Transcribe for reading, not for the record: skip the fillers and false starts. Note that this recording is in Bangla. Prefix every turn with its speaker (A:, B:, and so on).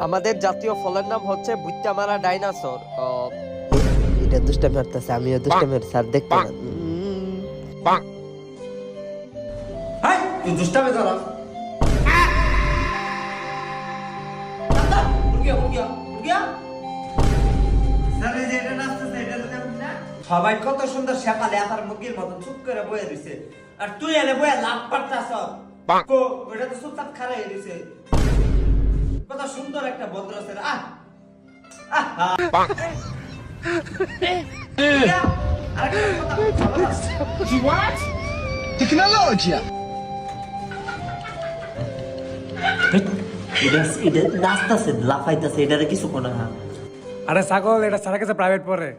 A: আমাদের জাতীয় ফলের নাম হচ্ছে বুইত্তা মারা ডাইনোসর।
B: এটা দুষ্টামি মারতেছে, আমিও দুষ্টামি স্যার দেখতে না।
A: তুই দুষ্টামি ধরা সবাই কত সুন্দর সকালে আপার মুরগির মতন চুপ করে বয়ে দিছে, আর তুই এনে বয়ে লাভ পারতাছ। ওটা তো চুপচাপ খারাই দিছে। কত সুন্দর একটা ভদ্র ছেলে।
C: Tecnologia!
B: এটা নাচতেছে, লাফাইতেছে, এটারে কিছু কোনা।
D: আরে ছাগল, এটা সারা কাছে প্রাইভেট পড়ে।